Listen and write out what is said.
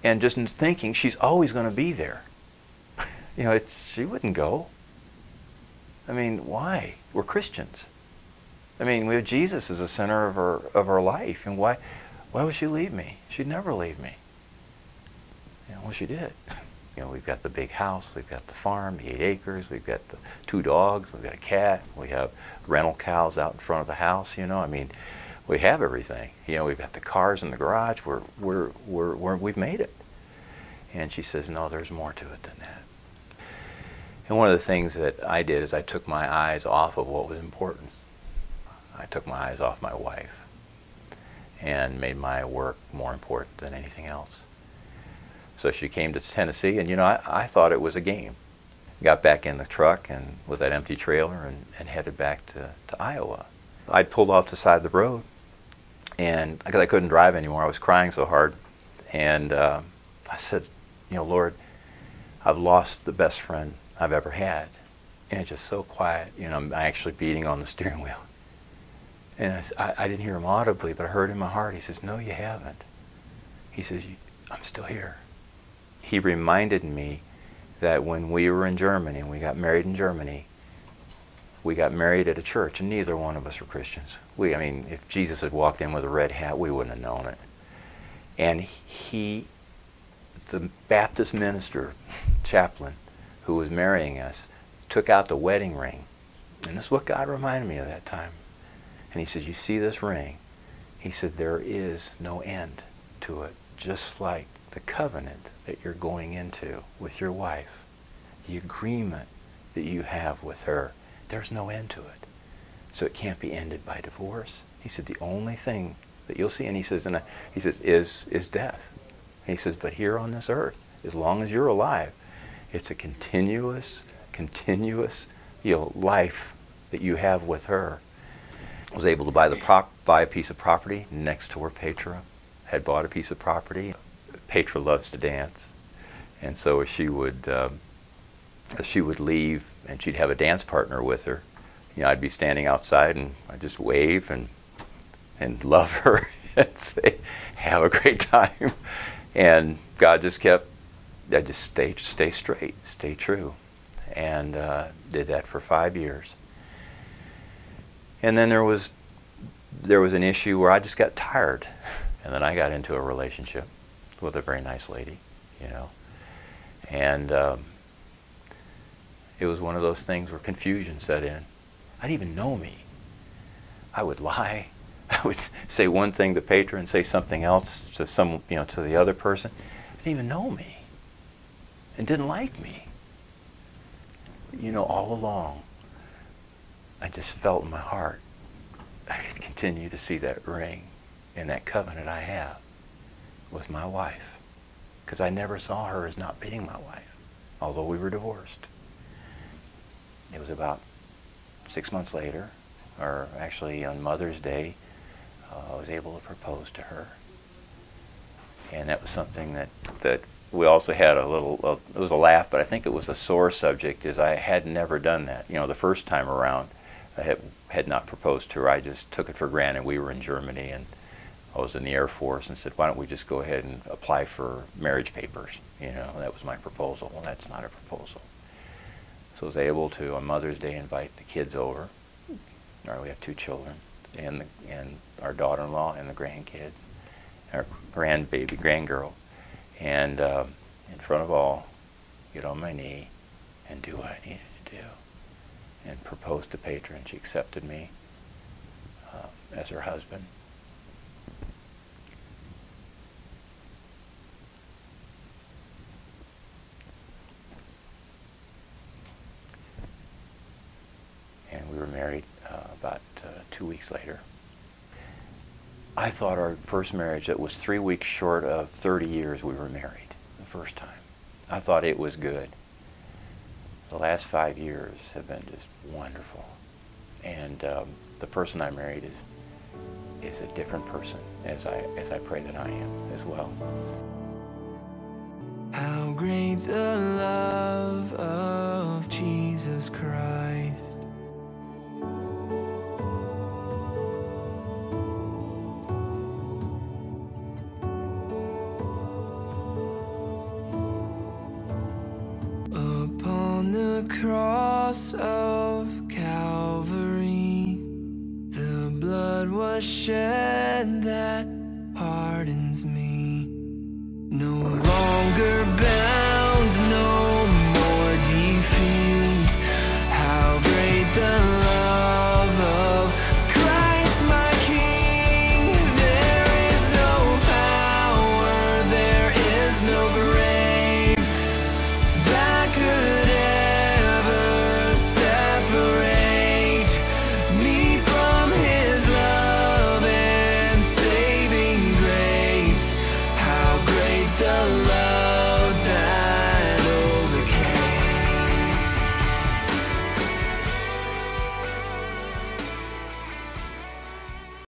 And just in thinking she's always going to be there. You know, she wouldn't go. I mean, why? We're Christians. I mean, we have Jesus as the center of our life, and why would she leave me? She'd never leave me. You know, well, she did. You know, we've got the big house, we've got the farm, the 8 acres, we've got the 2 dogs, we've got a cat, we have rental cows out in front of the house. You know, I mean, we have everything. You know, we've got the cars in the garage. We've made it. And she says, no, there's more to it than that. And one of the things that I did is I took my eyes off of what was important. I took my eyes off my wife and made my work more important than anything else. So she came to Tennessee, and you know, I thought it was a game. Got back in the truck and with that empty trailer and headed back to Iowa. I'd pulled off the side of the road, and because I couldn't drive anymore, I was crying so hard. And I said, you know, Lord, I've lost the best friend I've ever had. And it's just so quiet. You know, I'm actually beating on the steering wheel. And I didn't hear him audibly, but I heard in my heart. He says, no, you haven't. He says, I'm still here. He reminded me that when we were in Germany, and we got married in Germany, we got married at a church, and neither one of us were Christians. I mean, if Jesus had walked in with a red hat, we wouldn't have known it. And the Baptist minister, chaplain, who was marrying us, took out the wedding ring. And this is what God reminded me of that time. And he said, you see this ring? He said, there is no end to it, just like the covenant that you're going into with your wife, the agreement that you have with her, there's no end to it. So it can't be ended by divorce. He said, the only thing that you'll see, and he says, is death. He says, but here on this earth, as long as you're alive, it's a continuous, you know, life that you have with her. I was able to buy a piece of property next to where Petra had bought a piece of property. Petra loves to dance, and so she would leave, and she'd have a dance partner with her. You know, I'd be standing outside, and I'd just wave and love her and say, "Have a great time." And God just kept. I just stay straight, stay true, and did that for 5 years. And then there was an issue where I just got tired, and then I got into a relationship with a very nice lady, you know, and it was one of those things where confusion set in. I didn't even know me. I would lie. I would say one thing to Petra and say something else to to the other person. I didn't even know me, and didn't like me. You know, all along, I just felt in my heart I could continue to see that ring and that covenant I have with my wife, because I never saw her as not being my wife, although we were divorced. It was about 6 months later, or actually on Mother's Day, I was able to propose to her. And that was something that we also had a little, it was a laugh, but I think it was a sore subject, is I had never done that. You know, the first time around, I had not proposed to her. I just took it for granted. We were in Germany, and I was in the Air Force, and said, why don't we just go ahead and apply for marriage papers? You know, that was my proposal. Well, that's not a proposal. So I was able to, on Mother's Day, invite the kids over. We have 2 children, and our daughter-in-law and the grandkids, our grandgirl, and in front of all, get on my knee and do what I needed to do, and propose to Petra, and she accepted me as her husband. And we were married about 2 weeks later. I thought our first marriage, that was 3 weeks short of 30 years we were married the first time. I thought it was good. The last 5 years have been just wonderful. And the person I married is a different person, as I pray that I am as well. How great the love of Jesus Christ. the cross of Calvary, the blood was shed that pardons me. No longer